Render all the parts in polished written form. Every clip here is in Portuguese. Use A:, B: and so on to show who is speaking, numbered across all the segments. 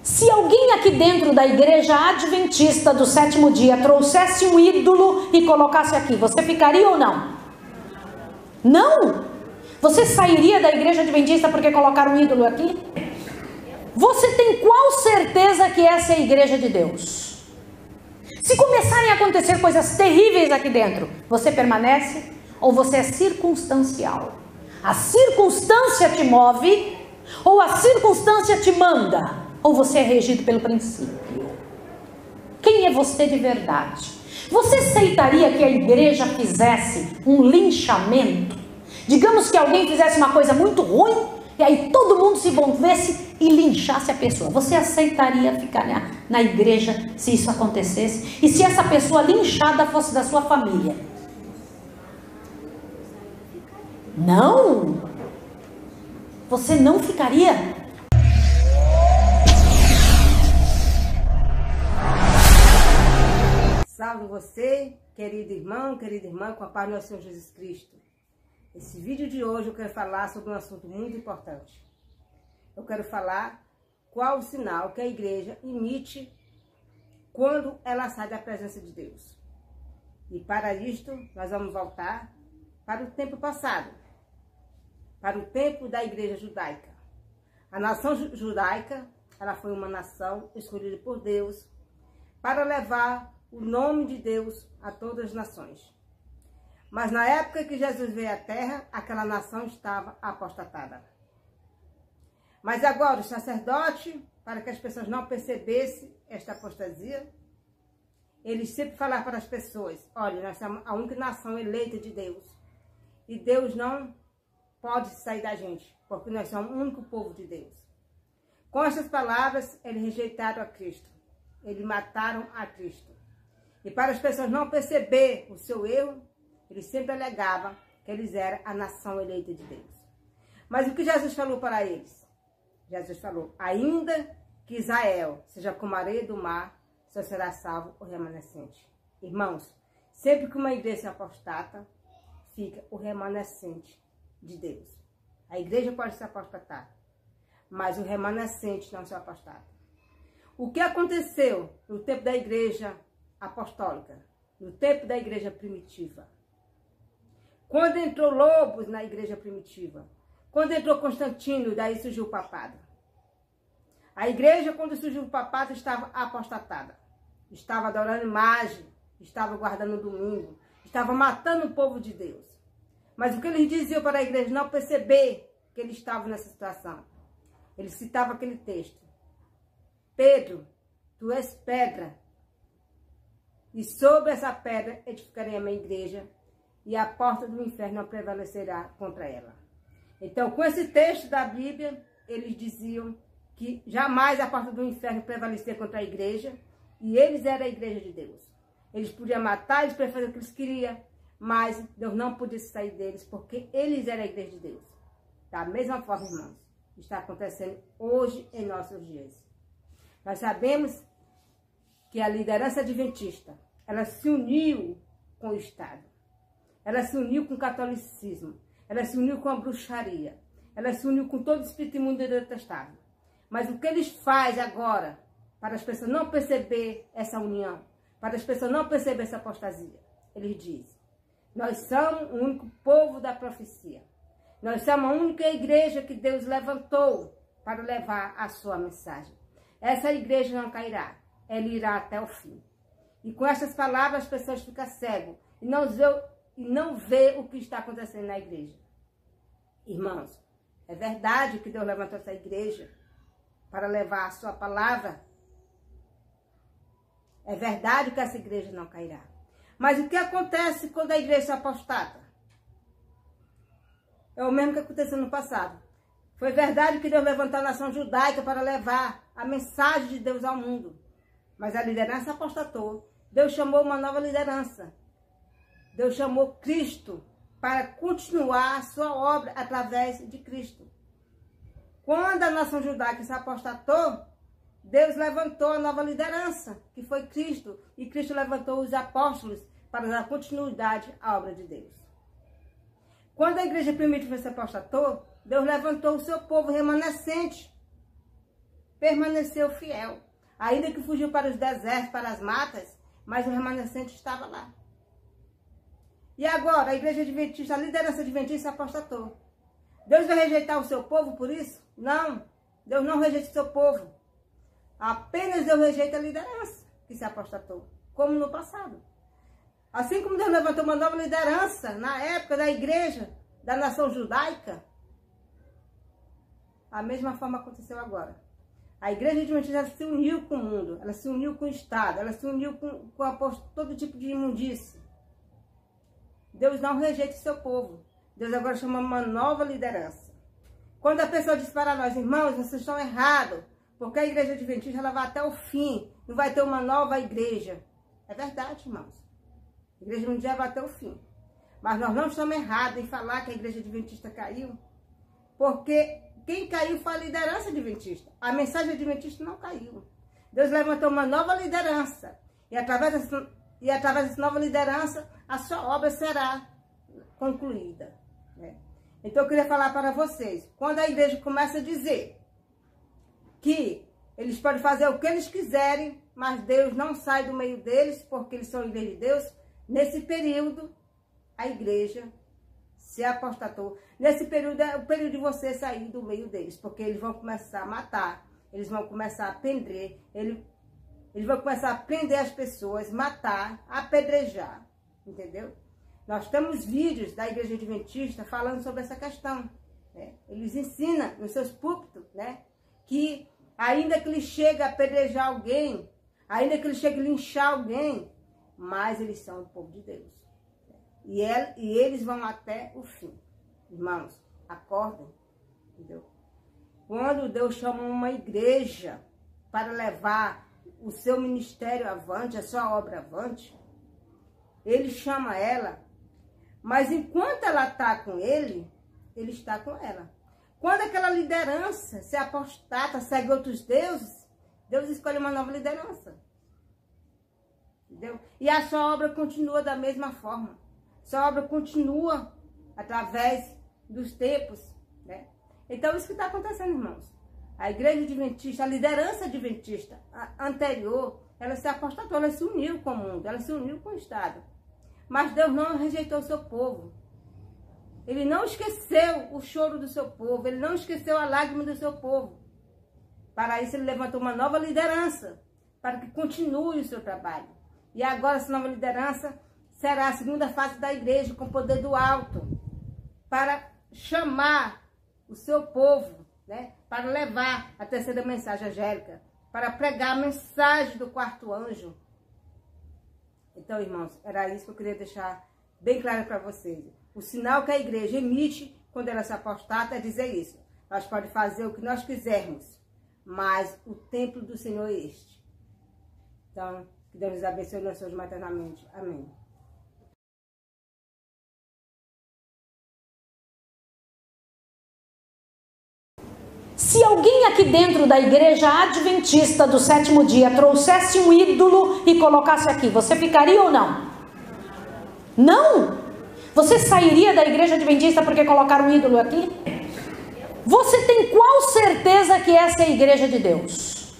A: Se alguém aqui dentro da igreja adventista do sétimo dia trouxesse um ídolo e colocasse aqui, você ficaria ou não? Não? Você sairia da igreja adventista porque colocaram um ídolo aqui? Você tem qual certeza que essa é a igreja de Deus? Se começarem a acontecer coisas terríveis aqui dentro, você permanece ou você é circunstancial? A circunstância te move ou a circunstância te manda? Ou você é regido pelo princípio? Quem é você de verdade? Você aceitaria que a igreja fizesse um linchamento? Digamos que alguém fizesse uma coisa muito ruim, e aí todo mundo se envolvesse e linchasse a pessoa. Você aceitaria ficar na igreja se isso acontecesse? E se essa pessoa linchada fosse da sua família? Não! Você não ficaria?
B: Salve você, querido irmão, querida irmã, com a paz do nosso Senhor Jesus Cristo. Esse vídeo de hoje eu quero falar sobre um assunto muito importante. Eu quero falar qual o sinal que a igreja emite quando ela sai da presença de Deus. E para isto, nós vamos voltar para o tempo passado, para o tempo da igreja judaica. A nação judaica, ela foi uma nação escolhida por Deus para levar o nome de Deus a todas as nações. Mas na época que Jesus veio à terra, aquela nação estava apostatada. Mas agora o sacerdote, para que as pessoas não percebessem esta apostasia, ele sempre falava para as pessoas: olha, nós somos a única nação eleita de Deus. E Deus não pode sair da gente, porque nós somos o único povo de Deus. Com essas palavras, eles rejeitaram a Cristo. Eles mataram a Cristo. E para as pessoas não perceber o seu erro, eles sempre alegavam que eles eram a nação eleita de Deus. Mas o que Jesus falou para eles? Jesus falou: ainda que Israel seja como a areia do mar, só será salvo o remanescente. Irmãos, sempre que uma igreja se apostata, fica o remanescente de Deus. A igreja pode se apostatar, mas o remanescente não se apostata. O que aconteceu no tempo da igreja apostólica, no tempo da igreja primitiva? Quando entrou Lobos na igreja primitiva, quando entrou Constantino, daí surgiu o papado. A igreja, quando surgiu o papado, estava apostatada. Estava adorando imagem, estava guardando o domingo, estava matando o povo de Deus. Mas o que eles diziam para a igreja não perceber que eles estavam nessa situação? Eles citavam aquele texto: Pedro, tu és pedra, e sobre essa pedra edificarei a minha igreja, e a porta do inferno não prevalecerá contra ela. Então, com esse texto da Bíblia, eles diziam que jamais a porta do inferno prevalecia contra a igreja, e eles eram a igreja de Deus. Eles podiam matar, eles podiam fazer o que eles queriam, mas Deus não podia sair deles, porque eles eram a igreja de Deus. Da mesma forma, irmãos, está acontecendo hoje em nossos dias. Nós sabemos que a liderança adventista, ela se uniu com o Estado. Ela se uniu com o catolicismo, ela se uniu com a bruxaria, ela se uniu com todo o espírito imundo detestável. Mas o que eles fazem agora, para as pessoas não perceber essa união, para as pessoas não perceber essa apostasia, eles dizem: nós somos o único povo da profecia. Nós somos a única igreja que Deus levantou para levar a sua mensagem. Essa igreja não cairá, ela irá até o fim. E com essas palavras as pessoas ficam cegas e não vê o que está acontecendo na igreja. Irmãos, é verdade que Deus levantou essa igreja para levar a sua palavra. É verdade que essa igreja não cairá. Mas o que acontece quando a igreja se apostata? É o mesmo que aconteceu no passado. Foi verdade que Deus levantou a nação judaica para levar a mensagem de Deus ao mundo. Mas a liderança apostatou. Deus chamou uma nova liderança. Deus chamou Cristo para continuar a sua obra através de Cristo. Quando a nação judaica se apostatou, Deus levantou a nova liderança, que foi Cristo. E Cristo levantou os apóstolos para dar continuidade à obra de Deus. Quando a igreja primitiva se apostatou, Deus levantou o seu povo remanescente. permaneceu fiel. Ainda que fugiu para os desertos, para as matas, mas o remanescente estava lá. E agora, a igreja adventista, a liderança adventista apostatou. Deus vai rejeitar o seu povo por isso? Não. Deus não rejeita o seu povo. Apenas Deus rejeita a liderança que se apostatou, como no passado. Assim como Deus levantou uma nova liderança na época da igreja, da nação judaica, a mesma forma aconteceu agora. A igreja adventista se uniu com o mundo, ela se uniu com o Estado, ela se uniu com todo tipo de imundície. Deus não rejeita o seu povo. Deus agora chama uma nova liderança. Quando a pessoa diz para nós, irmãos, vocês estão errados, porque a igreja adventista ela vai até o fim, não vai ter uma nova igreja. É verdade, irmãos. A igreja mundial vai até o fim. Mas nós não estamos errados em falar que a igreja adventista caiu, porque quem caiu foi a liderança adventista. A mensagem adventista não caiu. Deus levantou uma nova liderança. E através dessa nova liderança, a sua obra será concluída. Né? Então eu queria falar para vocês, quando a igreja começa a dizer que eles podem fazer o que eles quiserem, mas Deus não sai do meio deles, porque eles são igreja de Deus, nesse período, a igreja se apostatou. Nesse período é o período de você sair do meio deles, porque eles vão começar a matar, eles vão começar a apedrejar, eles vão começar a prender as pessoas, matar, apedrejar, entendeu? Nós temos vídeos da igreja adventista falando sobre essa questão. Né? Eles ensinam nos seus púlpitos, né, que ainda que ele chegue a apedrejar alguém, ainda que ele chegue a linchar alguém, mas eles são o povo de Deus. E eles vão até o fim. Irmãos, acordem. Entendeu? Quando Deus chama uma igreja para levar o seu ministério avante, a sua obra avante, Ele chama ela, mas enquanto ela está com Ele, Ele está com ela. Quando aquela liderança se apostata, segue outros deuses, Deus escolhe uma nova liderança. Entendeu? E a sua obra continua da mesma forma. Sua obra continua através dos tempos. Né? Então, isso que está acontecendo, irmãos. A igreja adventista, a liderança adventista anterior, ela se apostatou, ela se uniu com o mundo, ela se uniu com o Estado. Mas Deus não rejeitou o seu povo. Ele não esqueceu o choro do seu povo, ele não esqueceu a lágrima do seu povo. Para isso, ele levantou uma nova liderança, para que continue o seu trabalho. E agora, essa nova liderança será a segunda fase da igreja, com poder do alto, para chamar o seu povo, né, para levar a terceira mensagem angélica, para pregar a mensagem do quarto anjo. Então, irmãos, era isso que eu queria deixar bem claro para vocês. O sinal que a igreja emite quando ela se apostata é dizer isso. Nós podemos fazer o que nós quisermos, mas o templo do Senhor é este. Então, que Deus nos abençoe nós todos maternamente. Amém.
A: Se alguém aqui dentro da igreja adventista do sétimo dia trouxesse um ídolo e colocasse aqui, você ficaria ou não? Não? Você sairia da igreja adventista porque colocaram um ídolo aqui? Você tem qual certeza que essa é a igreja de Deus?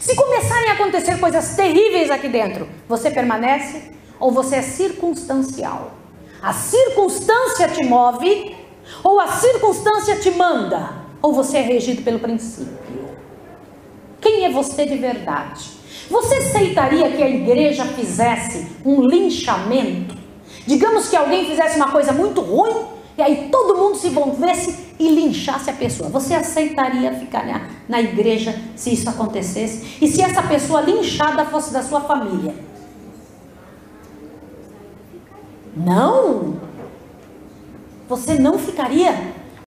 A: Se começarem a acontecer coisas terríveis aqui dentro, você permanece ou você é circunstancial? A circunstância te move ou a circunstância te manda? Ou você é regido pelo princípio? Quem é você de verdade? Você aceitaria que a igreja fizesse um linchamento? Digamos que alguém fizesse uma coisa muito ruim, e aí todo mundo se envolvesse e linchasse a pessoa. Você aceitaria ficar na igreja se isso acontecesse? E se essa pessoa linchada fosse da sua família? Não! Você não ficaria?